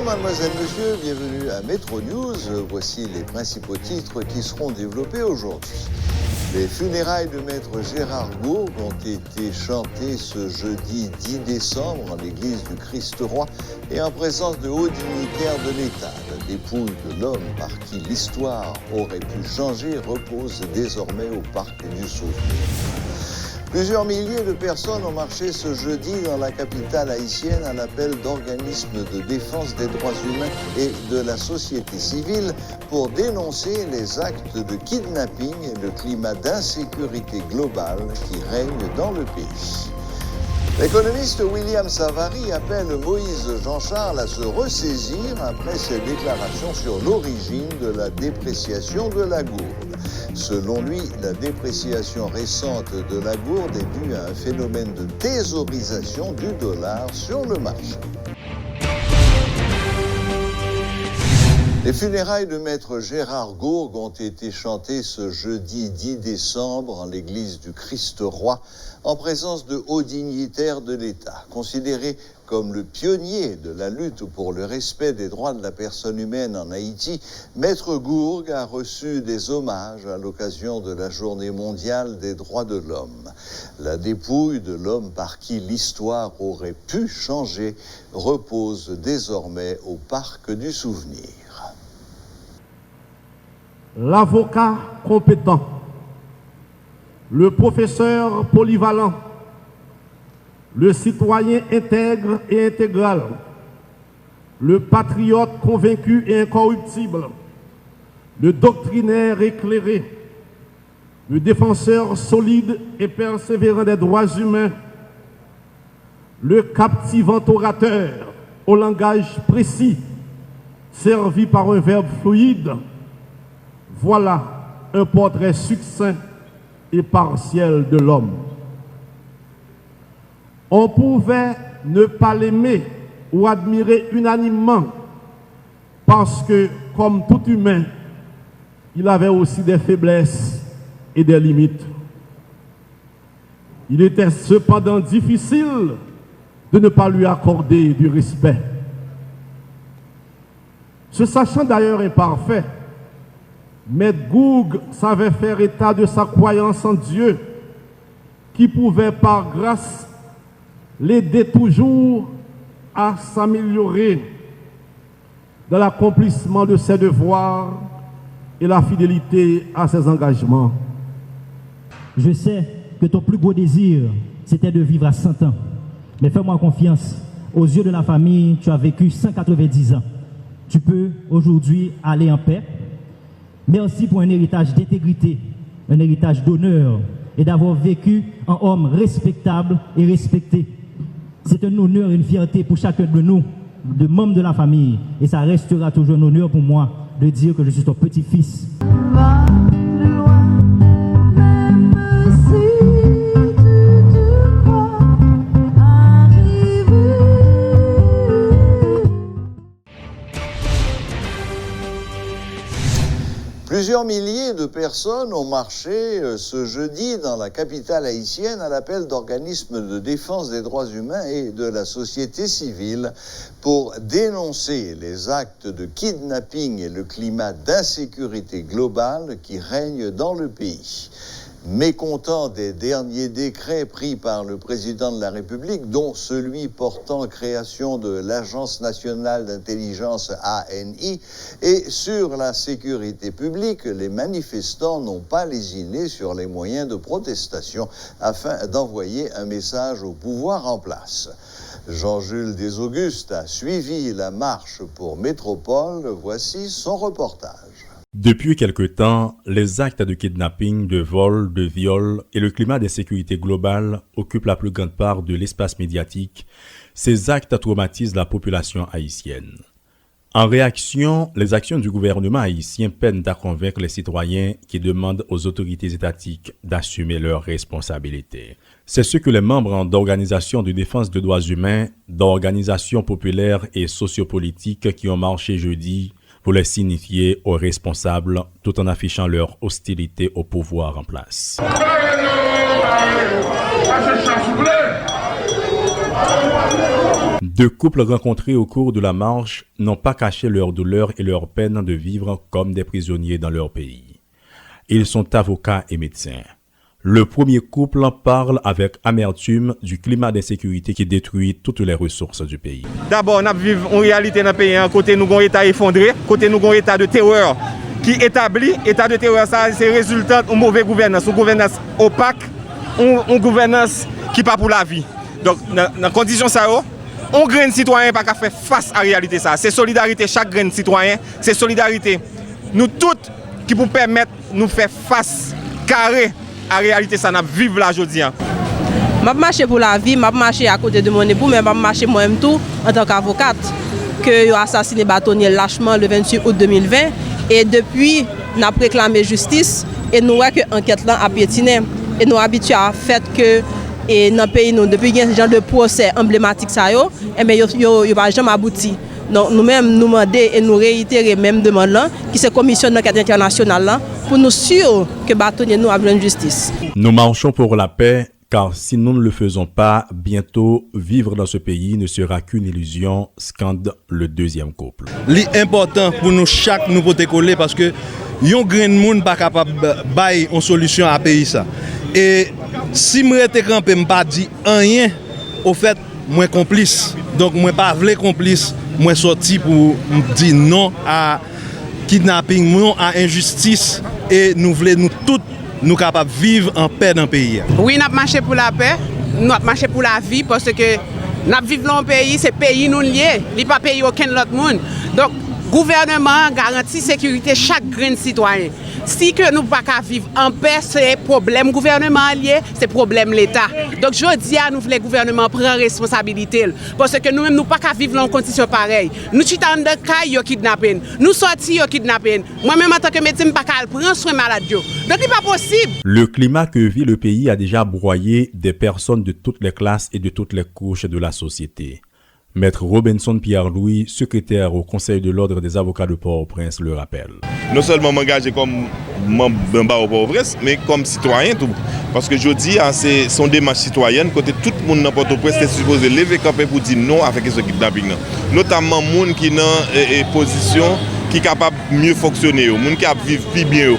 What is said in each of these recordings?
mademoiselle, monsieur, bienvenue à Métro News. Voici les principaux titres qui seront développés aujourd'hui. Les funérailles de maître Gérard Gourgue ont été chantées ce jeudi 10 décembre en l'église du Christ-Roi et en présence de hauts dignitaires de l'État. La dépouille de l'homme par qui l'histoire aurait pu changer repose désormais au parc du Souvenir. Plusieurs milliers de personnes ont marché ce jeudi dans la capitale haïtienne à l'appel d'organismes de défense des droits humains et de la société civile pour dénoncer les actes de kidnapping et le climat d'insécurité globale qui règne dans le pays. L'économiste William Savary appelle Moïse Jean-Charles à se ressaisir après ses déclarations sur l'origine de la dépréciation de la gourde. Selon lui, la dépréciation récente de la gourde est due à un phénomène de thésaurisation du dollar sur le marché. Les funérailles de maître Gérard Gourgue ont été chantées ce jeudi 10 décembre en l'église du Christ-Roi en présence de hauts dignitaires de l'État. Considéré comme le pionnier de la lutte pour le respect des droits de la personne humaine en Haïti, maître Gourgue a reçu des hommages à l'occasion de la Journée mondiale des droits de l'homme. La dépouille de l'homme par qui l'histoire aurait pu changer repose désormais au parc du Souvenir. L'avocat compétent, le professeur polyvalent, le citoyen intègre et intégral, le patriote convaincu et incorruptible, le doctrinaire éclairé, le défenseur solide et persévérant des droits humains, le captivant orateur au langage précis, servi par un verbe fluide. Voilà un portrait succinct et partiel de l'homme. On pouvait ne pas l'aimer ou admirer unanimement parce que, comme tout humain, il avait aussi des faiblesses et des limites. Il était cependant difficile de ne pas lui accorder du respect. Se sachant d'ailleurs imparfait, Maître Gourgue savait faire état de sa croyance en Dieu, qui pouvait par grâce l'aider toujours à s'améliorer dans l'accomplissement de ses devoirs et la fidélité à ses engagements. Je sais que ton plus gros désir, c'était de vivre à 100 ans. Mais fais-moi confiance, aux yeux de la famille, tu as vécu 190 ans. Tu peux aujourd'hui aller en paix. Merci pour un héritage d'intégrité, un héritage d'honneur et d'avoir vécu un homme respectable et respecté. C'est un honneur et une fierté pour chacun de nous, de membres de la famille. Et ça restera toujours un honneur pour moi de dire que je suis ton petit-fils. Plusieurs milliers de personnes ont marché ce jeudi dans la capitale haïtienne à l'appel d'organismes de défense des droits humains et de la société civile pour dénoncer les actes de kidnapping et le climat d'insécurité globale qui règne dans le pays. Mécontent des derniers décrets pris par le président de la République, dont celui portant création de l'Agence nationale d'intelligence ANI, et sur la sécurité publique, les manifestants n'ont pas lésiné sur les moyens de protestation afin d'envoyer un message au pouvoir en place. Jean-Jules Desaugustes a suivi la marche pour Métropole. Voici son reportage. Depuis quelque temps, les actes de kidnapping, de vol, de viol et le climat d'insécurité globale occupent la plus grande part de l'espace médiatique. Ces actes traumatisent la population haïtienne. En réaction, les actions du gouvernement haïtien peinent à convaincre les citoyens qui demandent aux autorités étatiques d'assumer leurs responsabilités. C'est ce que les membres d'organisations de défense des droits humains, d'organisations populaires et sociopolitiques qui ont marché jeudi pour les signifier aux responsables tout en affichant leur hostilité au pouvoir en place. Deux couples rencontrés au cours de la marche n'ont pas caché leur douleur et leur peine de vivre comme des prisonniers dans leur pays. Ils sont avocats et médecins. Le premier couple parle avec amertume du climat d'insécurité qui détruit toutes les ressources du pays. D'abord, nous vivons en réalité dans le pays, côté nous avons un État effondré, côté nous avons un État de terreur qui établit, État de terreur, ça c'est résultat d'une mauvaise gouvernance, une gouvernance opaque, une gouvernance qui n'est pas pour la vie. Donc, dans condition ça, on grain de citoyen pas qu'à faire face à la réalité ça. C'est solidarité chaque grain de citoyen, c'est solidarité nous toutes qui nous permettent de nous faire face carré à la réalité ça n'a vivre là aujourd'hui. Je marche pour la vie, je marche à côté de mon époux, mais je marche moi-même tout en tant qu'avocate que a assassiné bâtonnier lâchement le 28 août 2020 et depuis nous avons réclamé justice et nous voyons que l'enquête là a piétiné et nous habitués à fait que et dans le pays nous depuis qu'il y a ce genre de procès emblématique ça yo et mais yo pas jamais abouti. Donc nous-mêmes nous demander et nous réitérer même demande là qui c'est commission d'enquête internationale là pour nous sûr que bâtonnier nous a besoin de justice. Nous marchons pour la paix car si nous ne le faisons pas, bientôt vivre dans ce pays ne sera qu'une illusion, scande le deuxième couple. L'important pour nous chaque nous porter coller parce que yon grain monde pas capable bailler une solution à pays ça. Et si moi était campé m'pas dit rien au fait moi complice. Donc moi pas vrai complice, moi sorti pour dire non à kidnapping, non à injustice et nous voulons nous toutes nous capables de vivre en paix dans le pays. Oui, nous avons marché pour la paix, nous avons marché pour la vie parce que nous vivons dans un pays, c'est pays nous lié, il n'y a pas pays aucun autre monde. Donc, le gouvernement garantit sécurité chaque grain de citoyen. Si que nous ne pouvons pas vivre en paix, c'est problème gouvernement lié, c'est problème l'État. Donc je dis à nous, le gouvernement prend responsabilité. Parce que nous-mêmes, nous ne pouvons pas vivre dans une condition pareille. Nous sommes dans le cas, ils kidnappés. Nous sortis, ils kidnappés. Moi-même, en tant que médecin, je ne peux pas prendre soin malade. Donc il n'est pas possible. Le climat que vit le pays a déjà broyé des personnes de toutes les classes et de toutes les couches de la société. Maître Robinson Pierre-Louis, secrétaire au Conseil de l'Ordre des avocats de Port-au-Prince, le rappelle. Non seulement m'engager comme membre au Port-au-Prince, mais comme citoyen tout. Parce que je dis, c'est son démarche citoyenne, côté tout le monde dans Port-au-Prince est supposé lever camper pour dire non avec ce kidnapping. Notamment les gens qui sont dans position qui sont capables de mieux fonctionner, les gens qui vivent plus bien.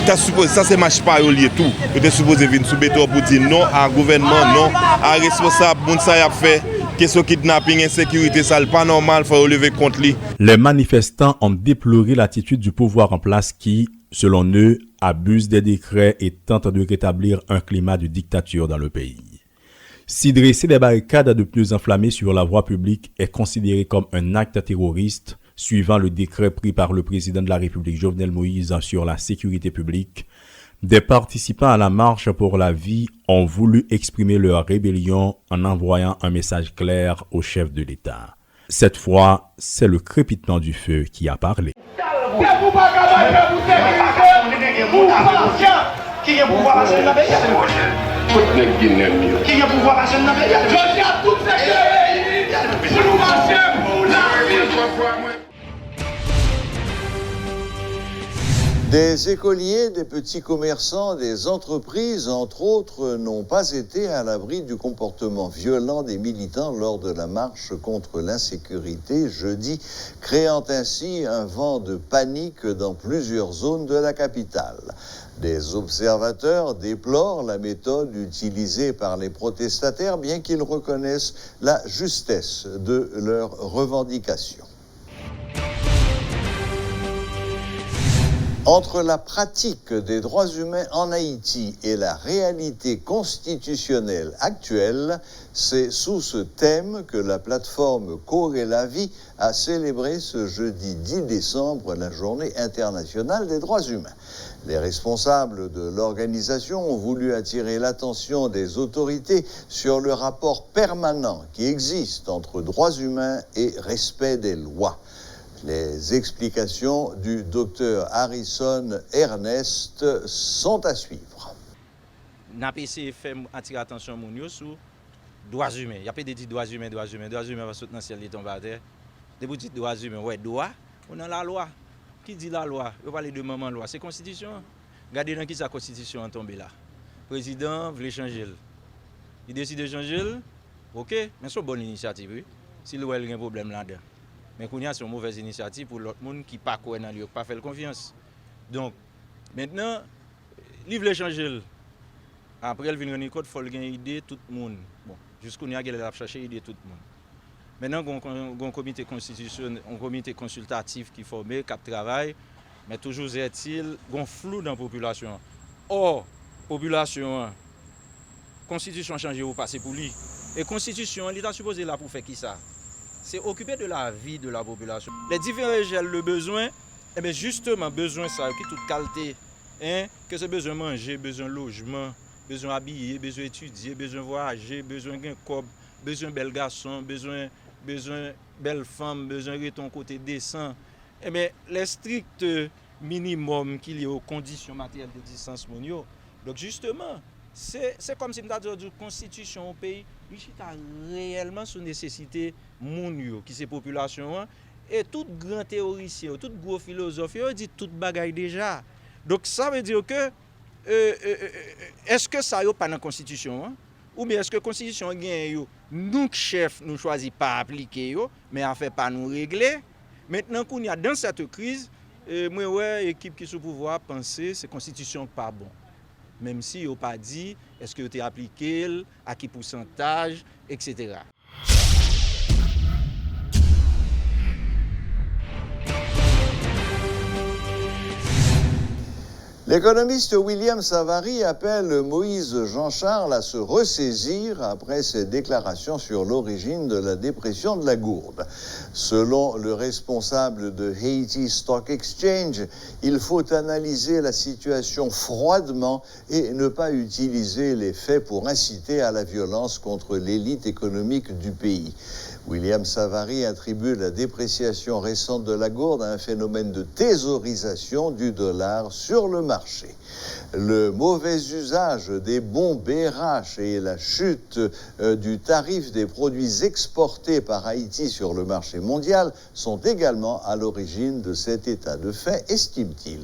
Ça c'est marche pas lié tout. Vous êtes supposé venir sous béton pour dire non à gouvernement, non à responsable, bon ça y a fait. Question kidnapping, insécurité, ça n'est pas normal, il faut relever contre lui. Les manifestants ont déploré l'attitude du pouvoir en place qui, selon eux, abuse des décrets et tente de rétablir un climat de dictature dans le pays. Si dresser des barricades de pneus enflammés sur la voie publique est considéré comme un acte terroriste, suivant le décret pris par le président de la République Jovenel Moïse sur la sécurité publique, des participants à la marche pour la vie ont voulu exprimer leur rébellion en envoyant un message clair au chef de l'État. Cette fois, c'est le crépitement du feu qui a parlé. Des écoliers, des petits commerçants, des entreprises, entre autres, n'ont pas été à l'abri du comportement violent des militants lors de la marche contre l'insécurité jeudi, créant ainsi un vent de panique dans plusieurs zones de la capitale. Des observateurs déplorent la méthode utilisée par les protestataires, bien qu'ils reconnaissent la justesse de leurs revendications. Entre la pratique des droits humains en Haïti et la réalité constitutionnelle actuelle, c'est sous ce thème que la plateforme Corps et la vie a célébré ce jeudi 10 décembre la Journée internationale des droits humains. Les responsables de l'organisation ont voulu attirer l'attention des autorités sur le rapport permanent qui existe entre droits humains et respect des lois. Les explications du docteur Harrison Ernest sont à suivre. Nous avons essayé de faire attirer l'attention sur les droits humains. Il y a pas de droits humains, droits humains va sauter dans le ciel et tomber à terre. Des petits droits humains, ouais, droit, on a la loi. Qui dit la loi? On parle de maman loi, c'est la constitution. Regardez dans qui sa constitution est tombée là. Le président voulait changer. Il décide de changer, ok, mais c'est une bonne initiative, oui. s'il y a un problème là-dedans. Mais qu'on y a une mauvaise initiative pour l'autre monde qui pas quoi dans lui, pas faire confiance. Donc maintenant, livre l'échanger. Après, il vient rendre compte, il faut gagner idée tout le monde. Bon, jusqu'où il y a chercher idée tout le monde. Maintenant, il y a un comité constitutionnel, un comité consultatif qui est formé, qui travaille, mais toujours est-il un flou dans la population. Or, la population, la constitution a changé ou passé pour lui. Et la constitution, l'État supposé là pour faire qui ça? C'est occuper de la vie de la population. Les différents échelles, le besoin, eh bien justement, besoin ça, qui toute qualité, hein, que c'est besoin de manger, besoin de logement, besoin d'habiller, besoin d'étudier, besoin de voyager, besoin de cob, besoin de bel garçon, besoin de belle femme, besoin de ton côté décent. Eh bien, les stricts minimums qu'il y a aux conditions matérielles d'existence mondiale. Donc justement, c'est comme si nous avons dit la constitution au pays, il a réellement sous nécessité mondiale, qui c'est population, et tout grand théoricien, tout gros philosophe, il dit toute bagaille déjà. Donc ça veut dire que est-ce que ça n'est pas dans la constitution, hein? Ou bien est-ce que la constitution gagne, nous chefs nous choisissons pas appliquer, mais en fait pas nous régler. Maintenant qu'on y a dans cette crise, moi ouais équipe qui sous pouvoir penser c'est constitution pas bon. Même si on pas dit est-ce que tu appliqué, à quel pourcentage, etc. L'économiste William Savary appelle Moïse Jean-Charles à se ressaisir après ses déclarations sur l'origine de la dépression de la gourde. Selon le responsable de Haiti Stock Exchange, il faut analyser la situation froidement et ne pas utiliser les faits pour inciter à la violence contre l'élite économique du pays. William Savary attribue la dépréciation récente de la gourde à un phénomène de thésaurisation du dollar sur le marché. Le mauvais usage des bons BRH et la chute du tarif des produits exportés par Haïti sur le marché mondial sont également à l'origine de cet état de fait, estime-t-il.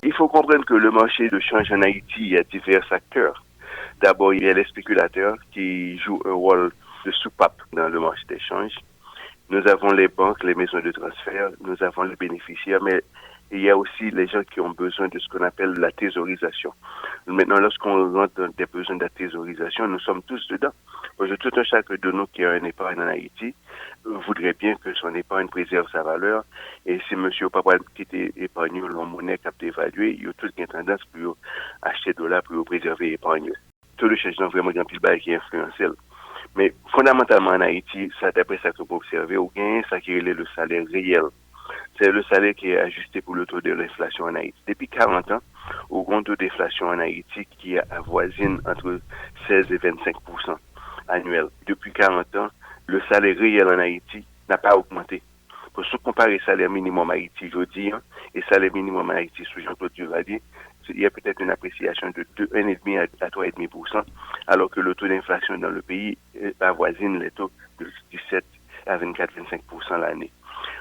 Il faut comprendre que le marché de change en Haïti, il y a divers acteurs. D'abord, il y a les spéculateurs qui jouent un rôle de soupape dans le marché d'échange. Nous avons les banques, les maisons de transfert, nous avons les bénéficiaires, mais il y a aussi les gens qui ont besoin de ce qu'on appelle la thésaurisation. Maintenant, lorsqu'on rentre dans des besoins de la thésaurisation, nous sommes tous dedans. Parce que tout un chacun de nous qui a un épargne en Haïti voudrait bien que son épargne préserve sa valeur. Et si monsieur papa qui était épargné en monnaie qui a évalué, il y a toute une tendance pour acheter dollars pour préserver l'épargne. Tout le changement vraiment grand pile qui est influentiel. Mais fondamentalement en Haïti, ça d'après ça qu'on peut observer, ou bien ça qui est le salaire réel. C'est le salaire qui est ajusté pour le taux de l'inflation en Haïti. Depuis 40 ans, au grand taux d'inflation en Haïti qui avoisine entre 16 et 25% annuel. Depuis 40 ans, le salaire réel en Haïti n'a pas augmenté. Pour se comparer salaire minimum Haïti aujourd'hui et salaire minimum en Haïti sous Jean-Claude Duvalier, il y a peut-être une appréciation de 1,5 à 3,5%, alors que le taux d'inflation dans le pays avoisine les taux de 17 à 24-25% l'année.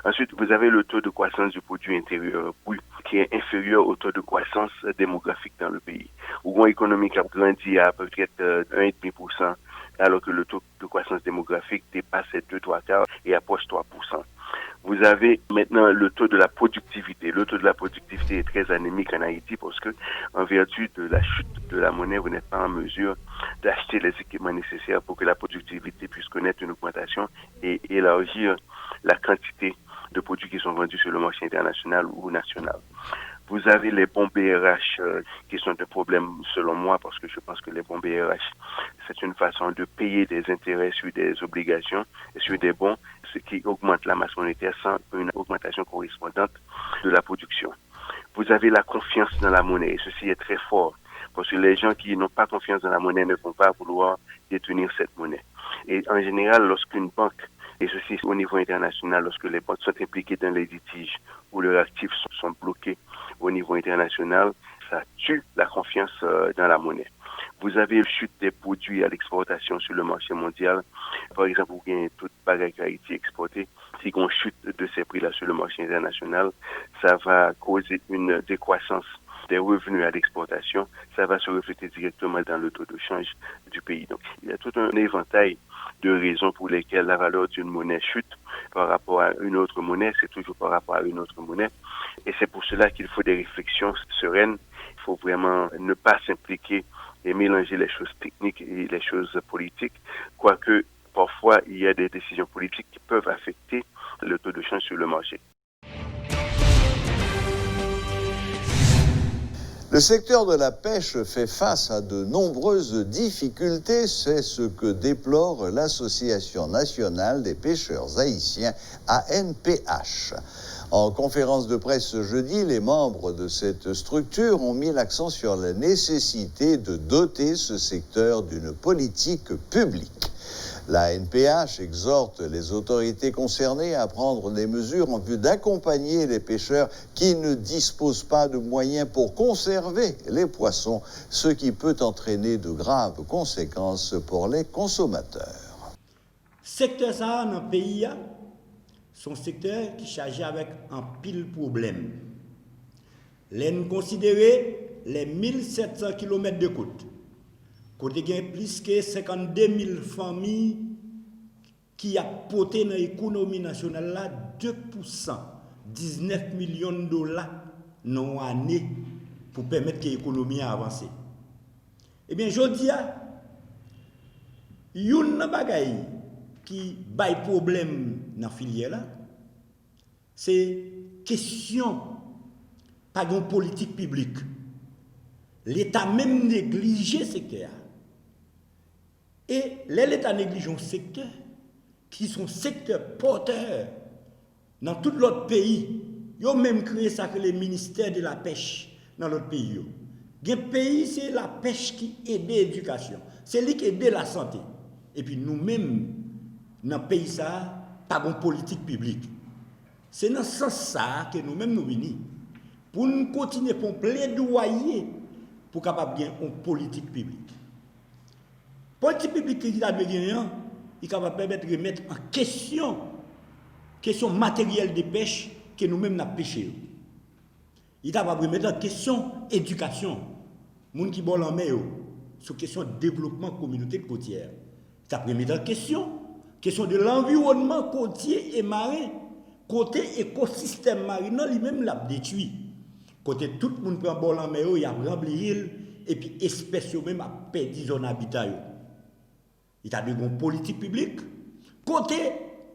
Ensuite, vous avez le taux de croissance du produit intérieur brut qui est inférieur au taux de croissance démographique dans le pays. Où l'économie a grandi à peut-être 1,5%, alors que le taux de croissance démographique dépasse 2-3 quarts et approche 3%. Vous avez maintenant le taux de la productivité. Le taux de la productivité est très anémique en Haïti parce que, en vertu de la chute de la monnaie, vous n'êtes pas en mesure d'acheter les équipements nécessaires pour que la productivité puisse connaître une augmentation et élargir la quantité de produits qui sont vendus sur le marché international ou national. Vous avez les bons BRH qui sont un problème selon moi parce que je pense que les bons BRH, c'est une façon de payer des intérêts sur des obligations et sur des bons, ce qui augmente la masse monétaire sans une augmentation correspondante de la production. Vous avez la confiance dans la monnaie et ceci est très fort parce que les gens qui n'ont pas confiance dans la monnaie ne vont pas vouloir détenir cette monnaie. Et en général, lorsqu'une banque, et ceci au niveau international, lorsque les banques sont impliquées dans les litiges où leurs actifs sont bloqués au niveau international, ça tue la confiance dans la monnaie. Vous avez une chute des produits à l'exportation sur le marché mondial. Par exemple, vous gagnez toute bagaille qui a été exportée. Si on chute de ces prix-là sur le marché international, ça va causer une décroissance des revenus à l'exportation, ça va se refléter directement dans le taux de change du pays. Donc, il y a tout un éventail de raisons pour lesquelles la valeur d'une monnaie chute par rapport à une autre monnaie, c'est toujours par rapport à une autre monnaie. Et c'est pour cela qu'il faut des réflexions sereines. Il faut vraiment ne pas s'impliquer et mélanger les choses techniques et les choses politiques, quoique parfois il y a des décisions politiques qui peuvent affecter le taux de change sur le marché. Le secteur de la pêche fait face à de nombreuses difficultés, c'est ce que déplore l'Association nationale des pêcheurs haïtiens, ANPH. En conférence de presse ce jeudi, les membres de cette structure ont mis l'accent sur la nécessité de doter ce secteur d'une politique publique. La NPH exhorte les autorités concernées à prendre des mesures en vue d'accompagner les pêcheurs qui ne disposent pas de moyens pour conserver les poissons, ce qui peut entraîner de graves conséquences pour les consommateurs. Secteur ça dans le pays, son secteur qui chargé avec un pile problème. Nous considérons les 1700 km de côte. Côté il y a plus que 52 000 familles qui a porté dans l'économie nationale là 2%, 19 millions de dollars dans l'année pour permettre que l'économie avance. Eh bien, je dis, il y a une bagaille qui a problème dans la filière là, c'est question pas de politique publique. L'État même néglige ce secteur. Et l'État néglige un secteur qui sont secteurs porteurs dans tout l'autre pays. Ils ont même créé ça que le ministère de la pêche dans l'autre pays. Le pays, c'est la pêche qui aide l'éducation. C'est lui qui aide la santé. Et puis nous-mêmes, dans le pays, ça, pas de politique publique. C'est dans ce sens ça que nous-mêmes nous venons. Pour nous continuer pour plaidoyer pour capable bien une politique publique. Politique publique qui a besoin, il capable permettre de remettre en question matérielle de pêche que nous-mêmes n'a pêché. Il capable de remettre en question éducation, monde qui bol en mer sur question de développement communauté côtière. Il capable de remettre en question de l'environnement côtier et marin, côté écosystème marin lui-même l'a détruit. Côté tout le monde prend bol en mer, il a rempli l'île et puis espèces même a perdu son habitat. Il y a une politique publique. Côté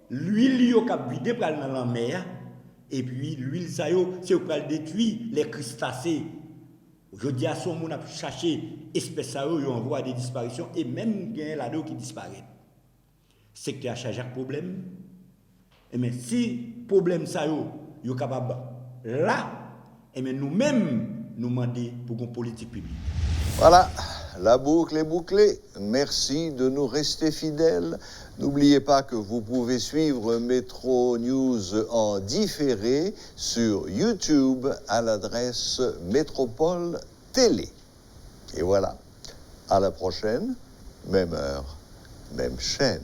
l'huile qui a vidé dans la mer et puis l'huile ça c'est pour détruire les crustacés. Aujourd'hui à son monde a cherché espèces ça on voit des disparitions et même gain là-dedans qui disparaît. Secteur a chargé problème. Et mais si problème ça yo capable là et mais nous-mêmes nous demander pour une politique publique. Voilà, la boucle est bouclée. Merci de nous rester fidèles. N'oubliez pas que vous pouvez suivre Métro News en différé sur YouTube à l'adresse Métropole Télé. Et voilà, à la prochaine, même heure, même chaîne.